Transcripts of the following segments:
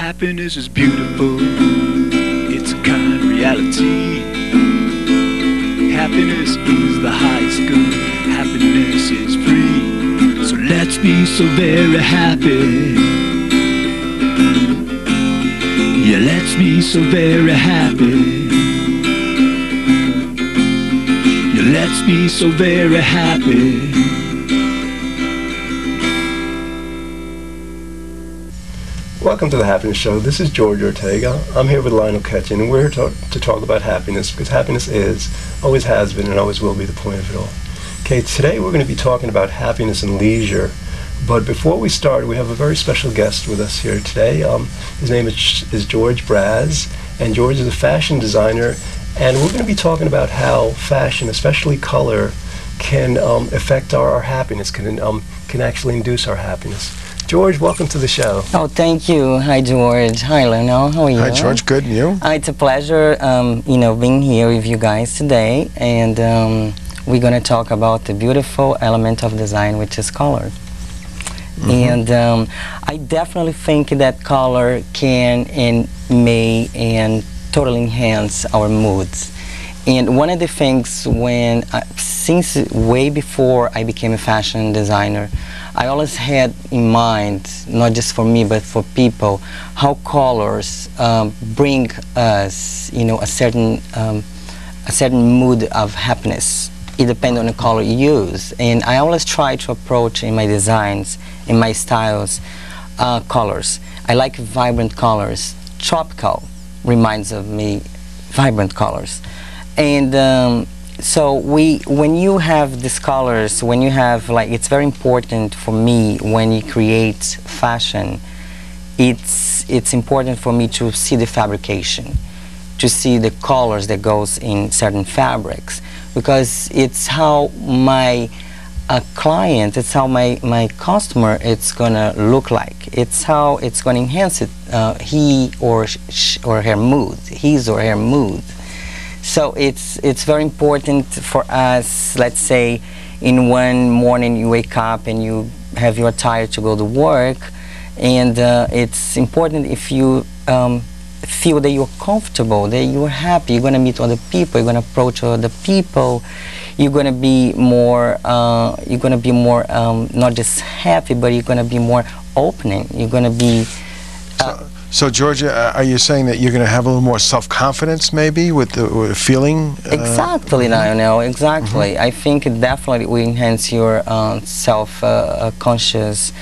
Happiness is beautiful, it's a kind reality. Happiness is the highest good, happiness is free. So let's be so very happy. Yeah, let's be so very happy. Yeah, let's be so very happy. Welcome to the Happiness Show. This is George Ortega. I'm here with Lionel Ketchen, and we're here to talk about happiness, because happiness is, always has been, and always will be the point of it all. Okay, today we're going to be talking about happiness and leisure. But before we start, we have a very special guest with us here today. His name is George Braz, and George is a fashion designer, and we're going to be talking about how fashion, especially color, can affect our happiness, can actually induce our happiness. George, welcome to the show. Oh, thank you. Hi, George. Hi, Lionel. How are you? Hi, George. Good, and you? It's a pleasure, being here with you guys today, and we're going to talk about the beautiful element of design, which is color. And I definitely think that color can and may and totally enhance our moods. And one of the things since way before I became a fashion designer, I always had in mind, not just for me, but for people, how colors bring us, a certain mood of happiness. It depends on the color you use. And I always try to approach in my designs, in my styles, colors. I like vibrant colors. Tropical reminds of me vibrant colors. And so when you have these colors, when you have, it's very important for me when you create fashion, it's important for me to see the fabrication, to see the colors that goes in certain fabrics, because it's how my client, it's how my customer, it's gonna look like. It's how it's gonna enhance it, his or her mood. So it's very important for us. Let's say in one morning you wake up and you have your attire to go to work, and it's important if you feel that you're comfortable, that you're happy, you're going to meet other people, you're going to approach other people, you're going to be more, not just happy, but you're going to be more opening. You're going to be. So, Georgia, are you saying that you're going to have a little more self-confidence, maybe, with the feeling? Exactly, Lionel, exactly. I think it definitely will enhance your self-conscious.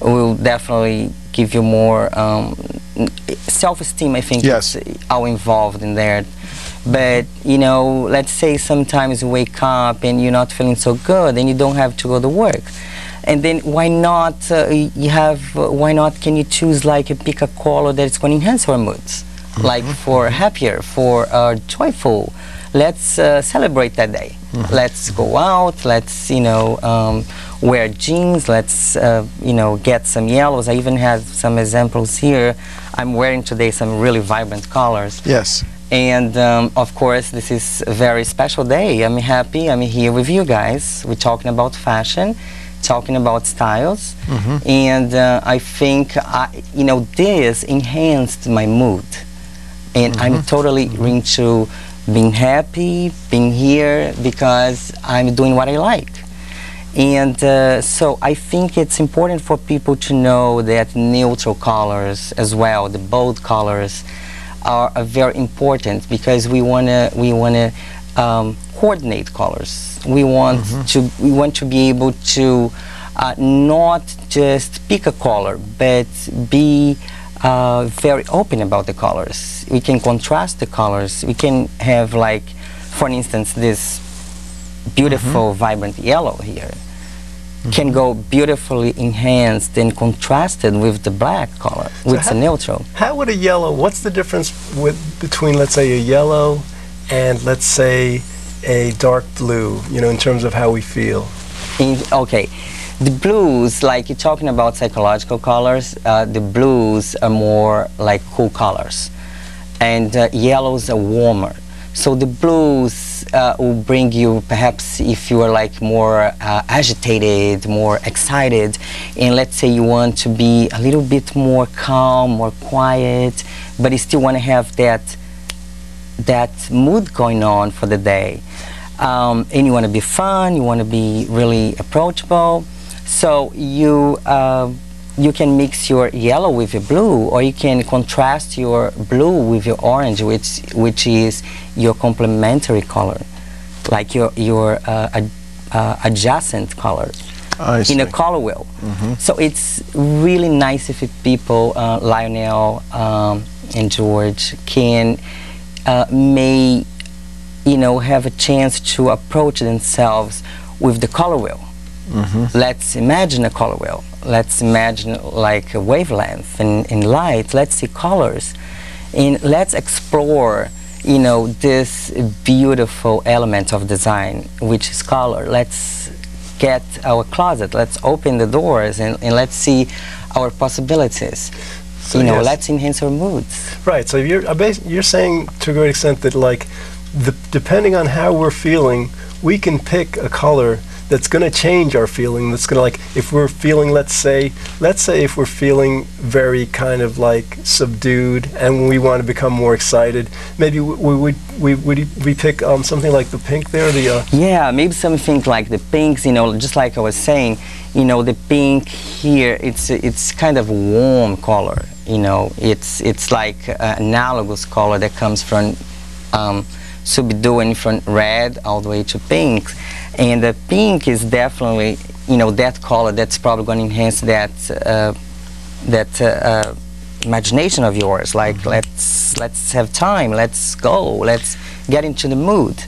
Will definitely give you more self-esteem. I think yes. It's all involved in there. But, let's say sometimes you wake up and you're not feeling so good and you don't have to go to work. And then why not can you choose pick a color that's going to enhance our moods, like for happier, for joyful. Let's celebrate that day. Let's go out, let's wear jeans, let's get some yellows. I even have some examples here. I'm wearing today some really vibrant colors. Yes. And of course this is a very special day. I'm happy, I'm here with you guys. We're talking about fashion, talking about styles, and I think this enhanced my mood, and I'm totally into being happy, being here, because I'm doing what I like. And so I think it's important for people to know that neutral colors as well, the bold colors, are very important, because we wanna coordinate colors. We want to be able to not just pick a color, but be very open about the colors. We can contrast the colors. We can have, for instance, this beautiful vibrant yellow here can go beautifully enhanced and contrasted with the black color, with the neutral. How would a yellow, what's the difference between, let's say, a yellow and, let's say, a dark blue, in terms of how we feel? Okay, the blues, you're talking about psychological colors, the blues are more like cool colors, and yellows are warmer. So the blues will bring you, perhaps if you are like more agitated, more excited, and let's say you want to be a little bit more calm, more quiet, but you still want to have that mood going on for the day. And you want to be fun, you want to be really approachable. So you can mix your yellow with your blue, or you can contrast your blue with your orange, which is your complementary color, like your adjacent color in a color wheel. So it's really nice if people, Lionel and George, can may have a chance to approach themselves with the color wheel. Let's imagine a color wheel. Let's imagine like a wavelength in light. Let's see colors, and let's explore, this beautiful element of design, which is color. Let's get our closet. Let's open the doors and let's see our possibilities. So yes. Let's enhance our moods. Right. So you're saying to a great extent that like depending on how we're feeling, we can pick a color that's going to change our feeling. That's going to, like, if we're feeling, let's say if we're feeling very kind of like subdued and we want to become more excited, maybe we pick something like the pink there. Yeah, maybe something like the pinks. Just like I was saying, the pink here. It's kind of a warm color. It's like an analogous color that comes from subduing from red all the way to pink. And the pink is definitely, that color that's probably going to enhance that imagination of yours. Like, let's have time, let's go, let's get into the mood.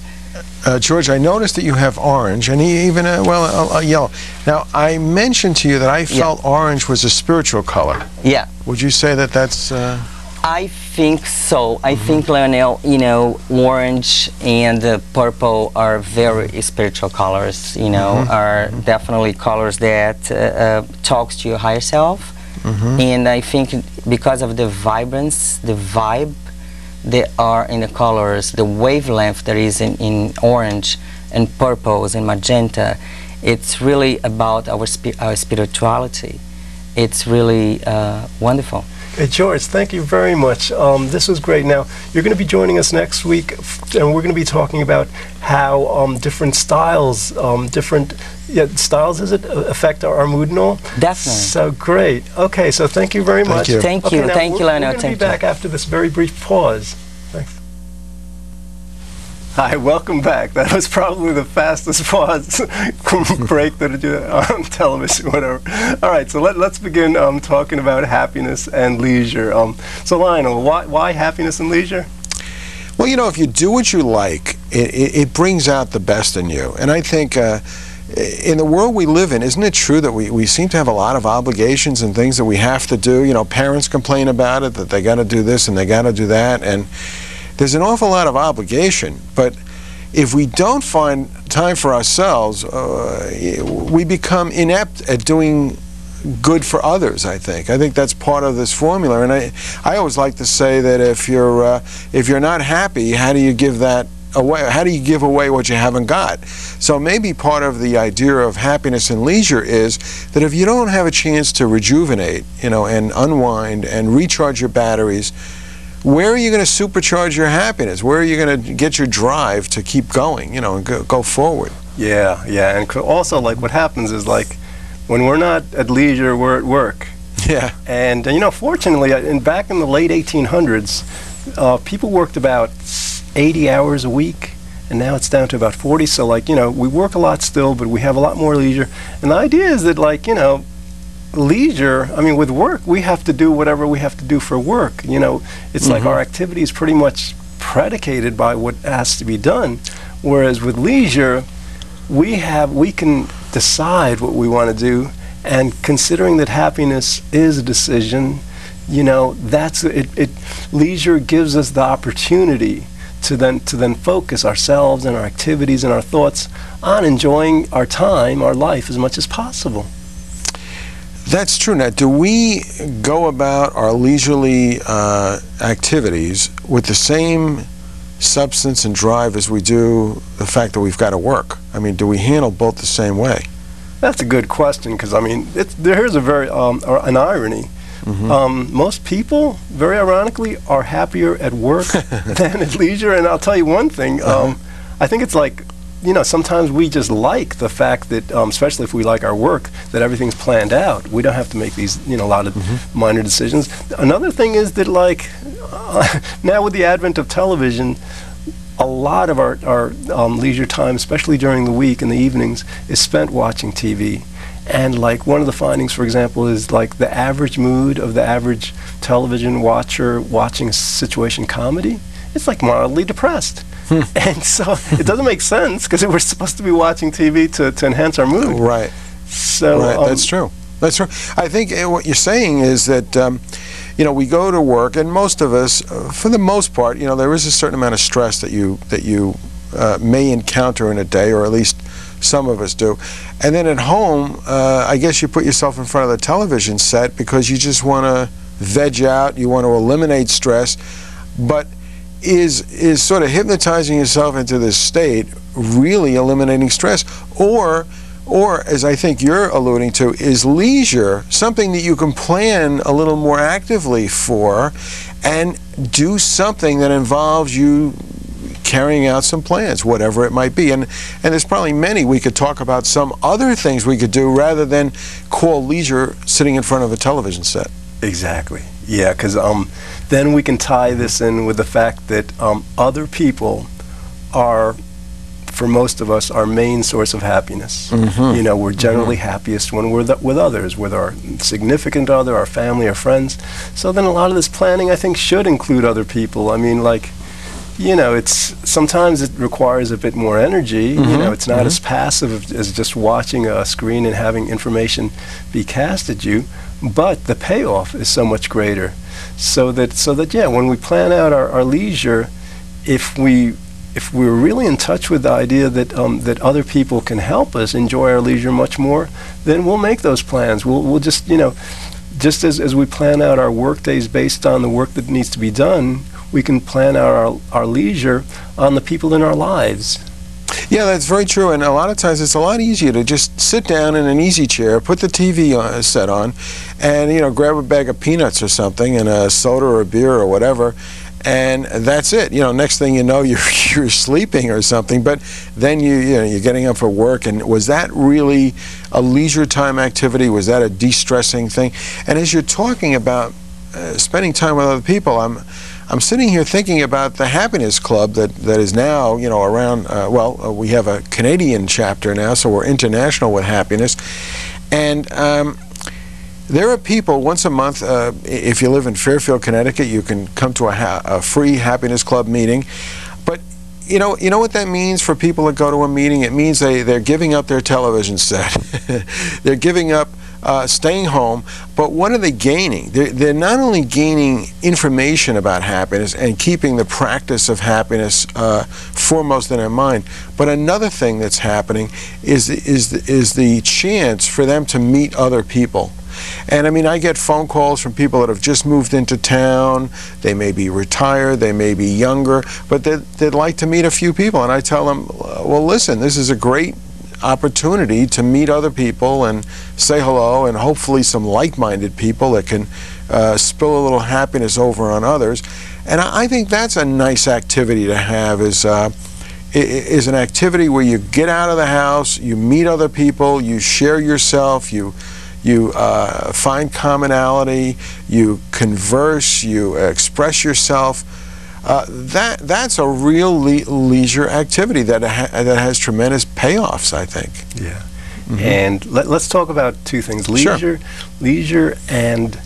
George, I noticed that you have orange and even yellow. Now, I mentioned to you that I felt orange was a spiritual color. Yeah. Would you say that that's... I think so. I think, Lionel, orange and purple are very spiritual colors, are definitely colors that talks to your higher self. And I think because of the vibrance, the vibe that are in the colors, the wavelength that is in orange and purples and magenta, it's really about our spirituality. It's really wonderful. Hey, George, thank you very much. This was great. Now, you're going to be joining us next week, and we're going to be talking about how different styles, affect our mood and all? Definitely. So great. Okay, so thank you very much. Thank you. Thank you, Lionel. We're going to be back after this very brief pause. Thanks. Hi, welcome back. That was probably the fastest pause break that I do on television, whatever. All right, so let's begin talking about happiness and leisure. So Lionel, why happiness and leisure? Well, if you do what you like, it brings out the best in you. And I think in the world we live in, isn't it true that we seem to have a lot of obligations and things that we have to do? Parents complain about it, that they got to do this and they got to do that. And there's an awful lot of obligation, but if we don't find time for ourselves, we become inept at doing good for others, I think. I think that's part of this formula, and I always like to say that if you're not happy, how do you give that away? How do you give away what you haven't got? So maybe part of the idea of happiness and leisure is that if you don't have a chance to rejuvenate, and unwind and recharge your batteries, where are you going to supercharge your happiness? Where are you going to get your drive to keep going, and go forward? Yeah, and also, like, what happens is, like, when we're not at leisure, we're at work. Yeah. And, fortunately, back in the late 1800s, people worked about 80 hours a week, and now it's down to about 40. So, like, we work a lot still, but we have a lot more leisure. And the idea is that, like, leisure, with work, we have to do whatever we have to do for work. It's like our activity is pretty much predicated by what has to be done. Whereas with leisure, we can decide what we want to do, and considering that happiness is a decision, that's it. Leisure gives us the opportunity to then focus ourselves and our activities and our thoughts on enjoying our time, our life, as much as possible. That's true. Now, do we go about our leisurely activities with the same substance and drive as we do the fact that we've got to work? I mean, do we handle both the same way? That's a good question, because I mean, here's a very an irony. Most people, very ironically, are happier at work than at leisure. And I'll tell you one thing. I think it's like, you know, sometimes we just like the fact that, especially if we like our work, that everything's planned out. We don't have to make these, you know, a lot of minor decisions. Another thing is that, like, now with the advent of television, a lot of our leisure time, especially during the week in the evenings, is spent watching TV. And like one of the findings, for example, is like the average mood of the average television watcher watching a situation comedy, it's like mildly depressed. And so it doesn't make sense, because we're supposed to be watching TV to enhance our mood. Right. So right. That's true. That's true. I think what you're saying is that you know, we go to work, and most of us, for the most part, you know, there is a certain amount of stress that you may encounter in a day, or at least some of us do. And then at home, I guess you put yourself in front of the television set because you just want to veg out, you want to eliminate stress. But is sort of hypnotizing yourself into this state really eliminating stress? Or as I think you're alluding to, is leisure something that you can plan a little more actively for and do something that involves you carrying out some plans, whatever it might be? And there's probably many. We could talk about some other things we could do rather than call leisure sitting in front of a television set. Exactly. Yeah, because then we can tie this in with the fact that other people are, for most of us, our main source of happiness. You know, we're generally happiest when we're with others, with our significant other, our family, our friends. So then a lot of this planning, I think, should include other people. I mean, like, you know, sometimes it requires a bit more energy. You know, it's not as passive as just watching a screen and having information be cast at you, but the payoff is so much greater. So that yeah, when we plan out our leisure, if we're really in touch with the idea that that other people can help us enjoy our leisure much more, then we'll make those plans. We'll just, you know, just as we plan out our work days based on the work that needs to be done, we can plan out our leisure on the people in our lives. Yeah, that's very true. And a lot of times it's a lot easier to just sit down in an easy chair, put the TV set on, and, you know, grab a bag of peanuts or something and a soda or a beer or whatever, and that's it. You know, next thing you know, you're sleeping or something. But then you're getting up for work. And was that really a leisure time activity? Was that a de-stressing thing? And as you're talking about spending time with other people, I'm sitting here thinking about the Happiness Club that is now, you know, around, we have a Canadian chapter now, so we're international with happiness. And there are people, once a month, if you live in Fairfield, Connecticut, you can come to a free Happiness Club meeting. But you know what that means for people that go to a meeting? It means they're giving up their television set. They're giving up staying home, but what are they gaining? They're not only gaining information about happiness and keeping the practice of happiness foremost in their mind, but another thing that's happening is the chance for them to meet other people. And I mean, I get phone calls from people that have just moved into town. They may be retired, they may be younger, but they'd like to meet a few people. And I tell them, well, listen, this is a great opportunity to meet other people and say hello, and hopefully some like-minded people that can spill a little happiness over on others. And I think that's a nice activity to have, is an activity where you get out of the house, you meet other people, you share yourself, you find commonality, you converse, you express yourself. That's a real leisure activity that has tremendous payoffs, I think. Yeah. And let's talk about two things: leisure and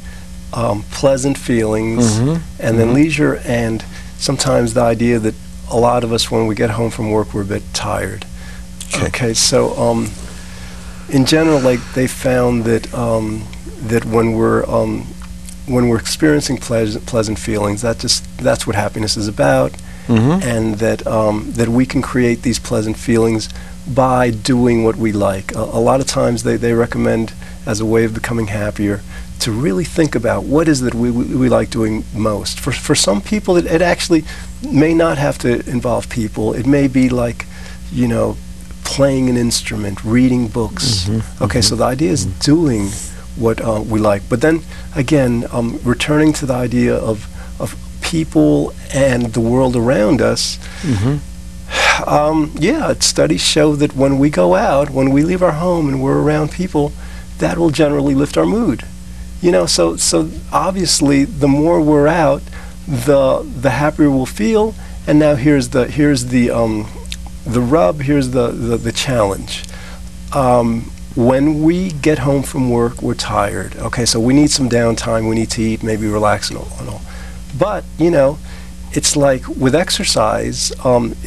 pleasant feelings, and then leisure and sometimes the idea that a lot of us, when we get home from work, we're a bit tired. Okay, so in general, like, they found that that when we're experiencing pleasant feelings, that's what happiness is about, and that we can create these pleasant feelings by doing what we like. A lot of times they recommend, as a way of becoming happier, to really think about what is it we like doing most. For some people, it actually may not have to involve people. It may be like, you know, playing an instrument, reading books. Okay, so the idea is doing what we like. But then, again, returning to the idea of people and the world around us, yeah, studies show that when we go out, when we leave our home and we're around people, that will generally lift our mood. You know, so obviously the more we're out, the happier we'll feel. And now here's the rub, here's the challenge. When we get home from work, we're tired. Okay, so we need some downtime, we need to eat, maybe relax and all. But, you know, it's like with exercise,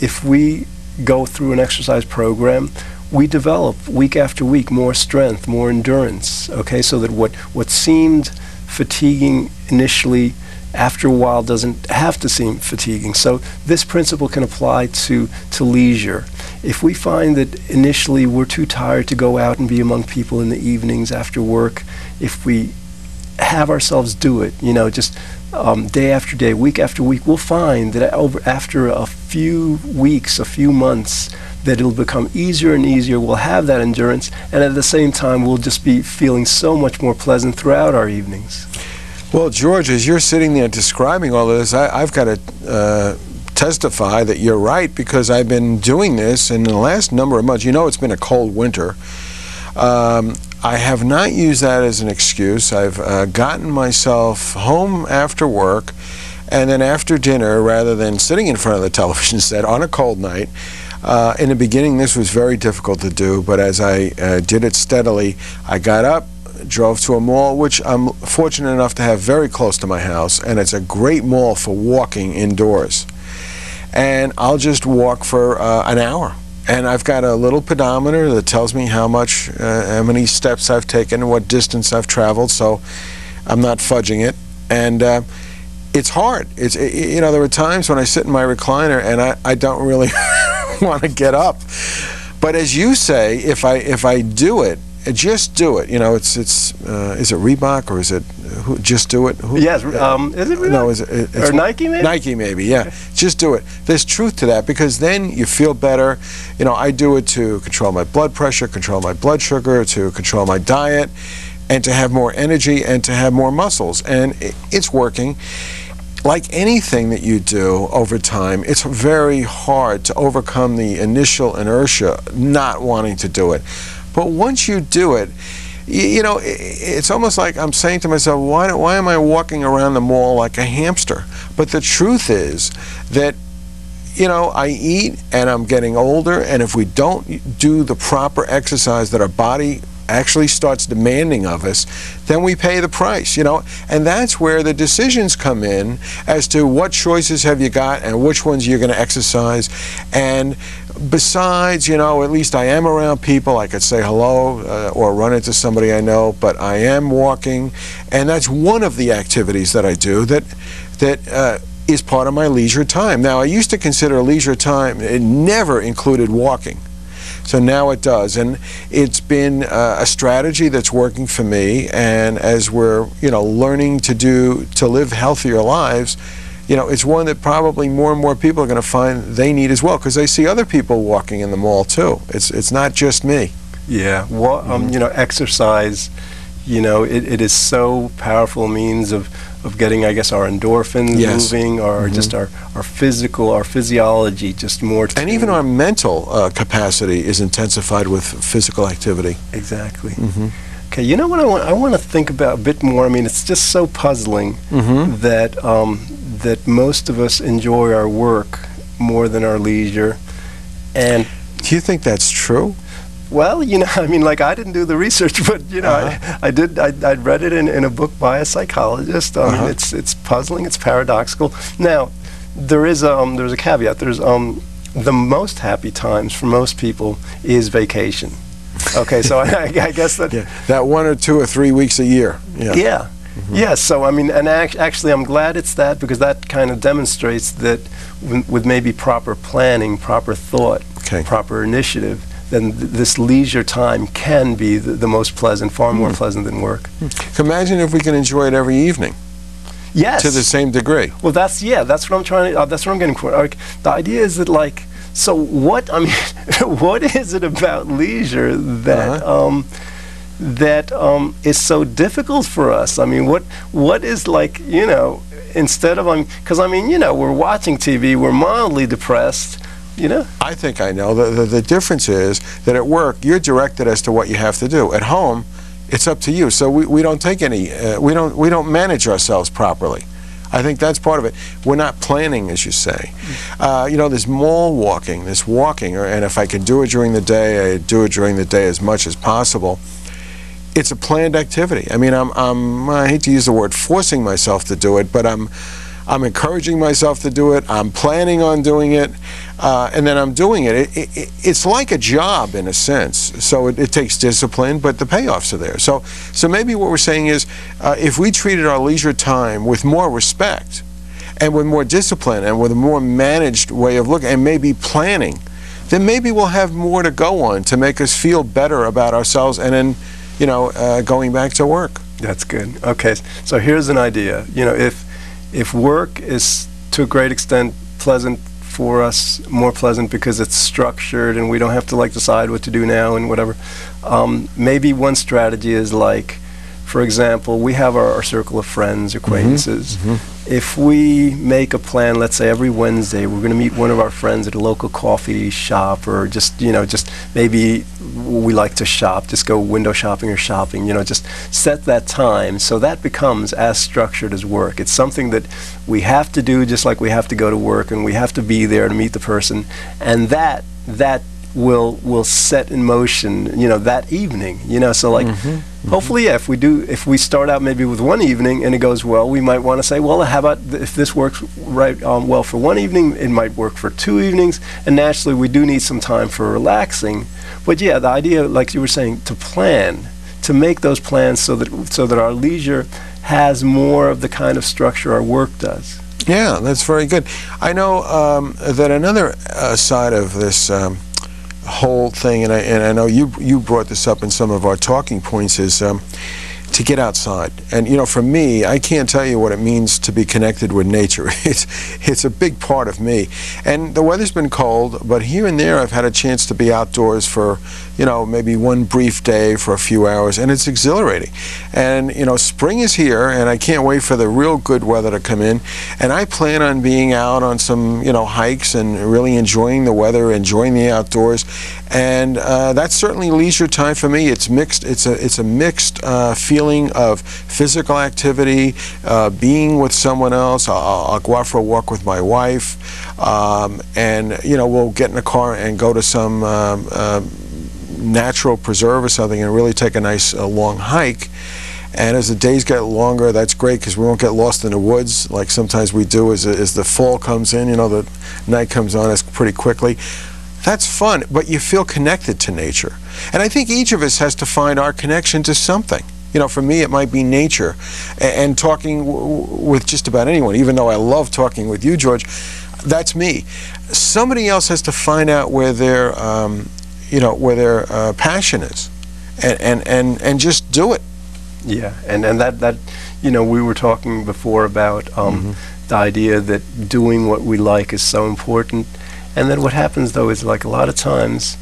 if we go through an exercise program, we develop week after week more strength, more endurance, okay, so that what seemed fatiguing initially, after a while doesn't have to seem fatiguing. So this principle can apply to leisure. If we find that initially we're too tired to go out and be among people in the evenings after work, if we have ourselves do it, you know, just day after day, week after week, we'll find that after a few weeks, a few months, that it'll become easier and easier. We'll have that endurance, and at the same time, we'll just be feeling so much more pleasant throughout our evenings. Well, George, as you're sitting there describing all of this, I've got to testify that you're right, because I've been doing this in the last number of months. You know, it's been a cold winter. I have not used that as an excuse. I've gotten myself home after work, and then after dinner, rather than sitting in front of the television set on a cold night. In the beginning, this was very difficult to do, but as I did it steadily, I got up, drove to a mall, which I'm fortunate enough to have very close to my house, and it's a great mall for walking indoors. And I'll just walk for an hour. And I've got a little pedometer that tells me how many steps I've taken and what distance I've traveled, so I'm not fudging it. And it's hard. You know, there are times when I sit in my recliner and I don't really want to get up. But as you say, if I do it, just do it. You know, is it Reebok or is it Just Do It? Yes, is it Reebok? No, it's or Nike maybe? Nike maybe, yeah. Just do it. There's truth to that, because then you feel better. You know, I do it to control my blood pressure, control my blood sugar, to control my diet, and to have more energy and to have more muscles. And it's working. Like anything that you do over time, it's very hard to overcome the initial inertia, not wanting to do it. But once you do it, you know, it's almost like I'm saying to myself, why am I walking around the mall like a hamster? But the truth is that, you know, I eat and I'm getting older, and if we don't do the proper exercise that our body actually starts demanding of us, then we pay the price, you know. And that's where the decisions come in as to what choices have you got and which ones you're going to exercise. And besides, you know, at least I am around people. I could say hello or run into somebody I know, but I am walking, and that's one of the activities that I do that is part of my leisure time. Now, I used to consider leisure time, it never included walking. So now it does, and it's been a strategy that's working for me. And as we're, you know, learning to live healthier lives, you know, it's one that probably more and more people are going to find they need as well, because they see other people walking in the mall too. It's not just me. Yeah, well, you know, exercise, you know, it is so powerful means of getting, I guess, our endorphins moving, or just our physical, our physiology just more. And even our mental capacity is intensified with physical activity. Exactly. Okay, you know what I want to think about a bit more. I mean, it's just so puzzling that that most of us enjoy our work more than our leisure. And do you think that's true? Well, you know, I mean, like, I didn't do the research, but, you know, I read it in a book by a psychologist. It's puzzling, it's paradoxical. Now, there's a caveat. There's the most happy times for most people is vacation. Okay, so I guess that that 1 or 2 or 3 weeks a year. Yeah, so I mean, and actually I'm glad it's that, because that kind of demonstrates that with maybe proper planning, proper thought, proper initiative, this leisure time can be the most pleasant, far more pleasant than work. Imagine if we can enjoy it every evening. Yes. To the same degree. Well, that's what I'm trying to, that's what I'm getting for. Like, the idea is that, like, so what, I mean, what is it about leisure that, is so difficult for us? I mean, what is, like, you know, instead of, because I mean, you know, we're watching TV, we're mildly depressed, you know? I think I know. The difference is that at work, you're directed as to what you have to do. At home, it's up to you. So we don't take any, we don't manage ourselves properly. I think that's part of it. We're not planning, as you say. You know, there's mall walking, and if I can do it during the day, I do it during the day as much as possible. It's a planned activity. I mean, I hate to use the word forcing myself to do it, but I'm encouraging myself to do it. I'm planning on doing it, and then I'm doing it. It's like a job in a sense. So it takes discipline, but the payoffs are there. So maybe what we're saying is, if we treated our leisure time with more respect, and with more discipline, and with a more managed way of looking, and maybe planning, then maybe we'll have more to go on to make us feel better about ourselves, and then, you know, going back to work. That's good. Okay, so here's an idea. You know, if work is to a great extent pleasant for us, more pleasant because it's structured and we don't have to, like, decide what to do now and whatever, maybe one strategy is, like, for example, we have our circle of friends, acquaintances. If we make a plan, let's say every Wednesday we're going to meet one of our friends at a local coffee shop, or just, you know, just maybe we like to shop, just go window shopping or shopping, you know, just set that time so that becomes as structured as work. It's something that we have to do just like we have to go to work, and we have to be there to meet the person, and that will set in motion, you know, that evening, you know. So, like, hopefully, yeah, if we start out maybe with one evening and it goes well, we might want to say, well, how about if this works right well for one evening, it might work for 2 evenings, and naturally we do need some time for relaxing. But yeah, the idea, like you were saying, to plan, to make those plans so that our leisure has more of the kind of structure our work does. Yeah, that's very good. I know that another side of this whole thing, and I know you brought this up in some of our talking points, is to get outside. And, you know, for me, I can't tell you what it means to be connected with nature. It's a big part of me. And the weather's been cold, but here and there I've had a chance to be outdoors for, you know, maybe one brief day for a few hours, and it's exhilarating. And, you know, spring is here, and I can't wait for the real good weather to come in. And I plan on being out on some, you know, hikes and really enjoying the weather, enjoying the outdoors. And that's certainly leisure time for me. It's mixed. It's a mixed feeling of physical activity, being with someone else. I'll go out for a walk with my wife, and, you know, we'll get in a car and go to some natural preserve or something and really take a nice long hike. And as the days get longer, that's great because we won't get lost in the woods like sometimes we do as the fall comes in. You know, the night comes on us pretty quickly. That's fun, but you feel connected to nature. And I think each of us has to find our connection to something. You know, for me, it might be nature, and talking with just about anyone, even though I love talking with you, George. That's me. Somebody else has to find out where their, you know, where their passion is, and just do it. Yeah, and that, you know, we were talking before about the idea that doing what we like is so important. And then what happens, though, is, like, a lot of times,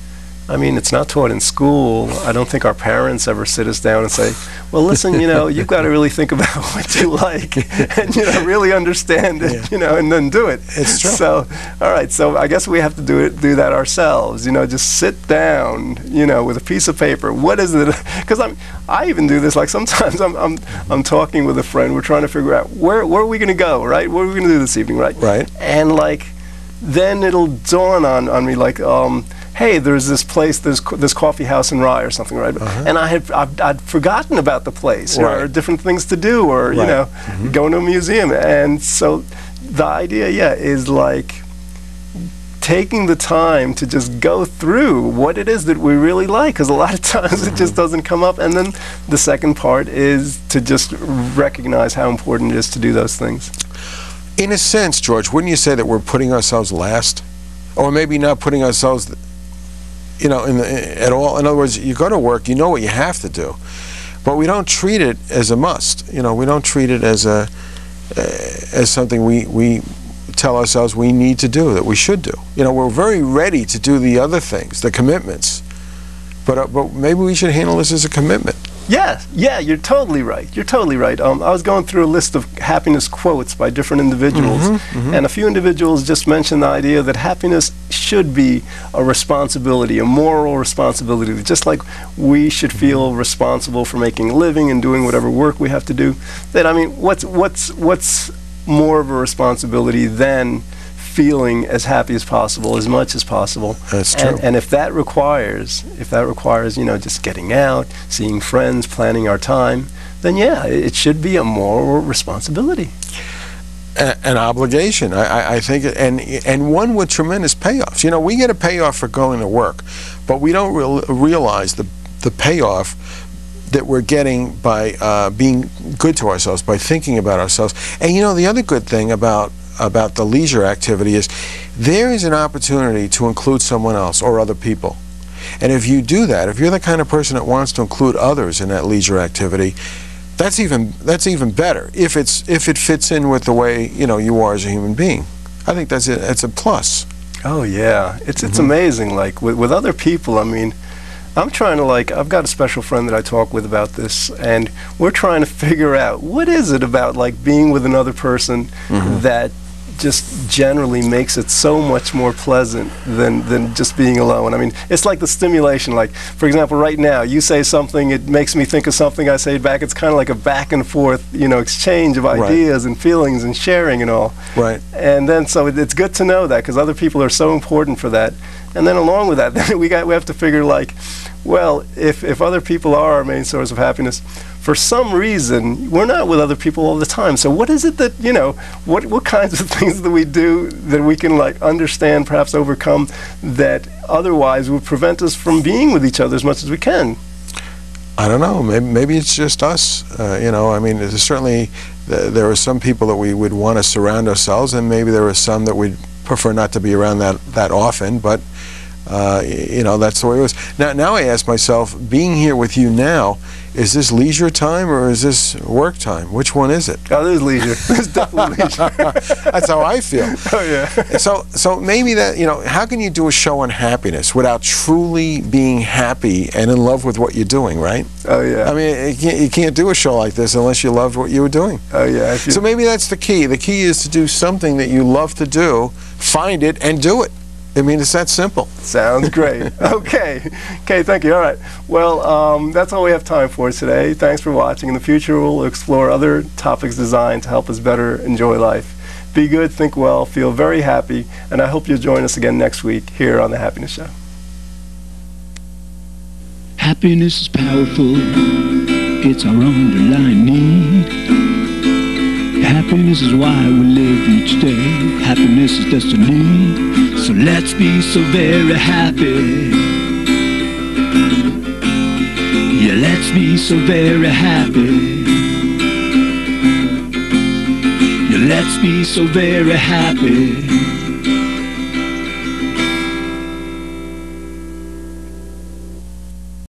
I mean, it's not taught in school. I don't think our parents ever sit us down and say, well, listen, you know, you've got to really think about what you like and, you know, really understand it, you know, and then do it. It's true. So, all right, so I guess we have to do that ourselves, you know, just sit down, you know, with a piece of paper. What is it? Because I even do this, like, sometimes I'm talking with a friend. We're trying to figure out where are we going to go, right? What are we going to do this evening, right? Right. And, like, then it'll dawn on me, like, hey, there's this place, this coffee house in Rye or something, right? And I'd forgotten about the place, or different things to do, or you know, going to a museum. And so the idea, yeah, is, like, taking the time to just go through what it is that we really like, because a lot of times it just doesn't come up. And then the second part is to just recognize how important it is to do those things. In a sense, George, wouldn't you say that we're putting ourselves last? Or maybe not putting ourselves you know, at all. In other words, you go to work, you know what you have to do, but we don't treat it as a must. You know, we don't treat it as something we tell ourselves we need to do, that we should do. You know, we're very ready to do the other things, the commitments, but maybe we should handle this as a commitment. Yes, yeah, you're totally right. You're totally right. I was going through a list of happiness quotes by different individuals, and a few individuals just mentioned the idea that happiness should be a responsibility, a moral responsibility, just like we should feel responsible for making a living and doing whatever work we have to do. That, I mean, what's more of a responsibility than feeling as happy as possible, as much as possible? That's true. And if that requires, you know, just getting out, seeing friends, planning our time, then yeah, it should be a moral responsibility. An obligation, I think, and one with tremendous payoffs. You know, we get a payoff for going to work, but we don't realize the payoff that we're getting by being good to ourselves, by thinking about ourselves. And you know, the other good thing about the leisure activity is there is an opportunity to include someone else or other people. And if you do that, if you're the kind of person that wants to include others in that leisure activity, that's even better if it fits in with the way, you know, you are as a human being. I think that's it. It's a plus. Oh yeah, it's amazing. Like with other people, I mean, I'm trying to, like, I've got a special friend that I talk with about this, and we're trying to figure out what is it about, like, being with another person that just generally makes it so much more pleasant than just being alone. I mean, it's like the stimulation. Like, for example, right now, you say something, it makes me think of something, I say it back. It's kind of like a back and forth, you know, exchange of ideas and feelings and sharing and all. Right. And then, so it's good to know that, because other people are so important for that. And then along with that, then we have to figure, like, well, if other people are our main source of happiness, for some reason, we're not with other people all the time. So what is it that, you know, what kinds of things that we do that we can, like, understand, perhaps overcome, that otherwise would prevent us from being with each other as much as we can? I don't know. Maybe it's just us. You know, I mean, certainly there are some people that we would want to surround ourselves, and maybe there are some that we'd prefer not to be around that often, but you know, that's the way it was. Now I ask myself, being here with you now, is this leisure time or is this work time? Which one is it? Oh, there's leisure. There's definitely leisure. That's how I feel. Oh yeah. So maybe that, you know, how can you do a show on happiness without truly being happy and in love with what you're doing, right? Oh yeah. I mean, you can't do a show like this unless you loved what you were doing. Oh yeah. So maybe that's the key. The key is to do something that you love to do, find it, and do it. I mean, it's that simple. Sounds great. Okay, thank you. All right. Well, that's all we have time for today. Thanks for watching. In the future, we'll explore other topics designed to help us better enjoy life. Be good, think well, feel very happy, and I hope you'll join us again next week here on The Happiness Show. Happiness is powerful. It's our underlying need. Happiness is why we live each day. Happiness is destiny. So let's be so very happy. Yeah, let's be so very happy. Yeah, let's be so very happy.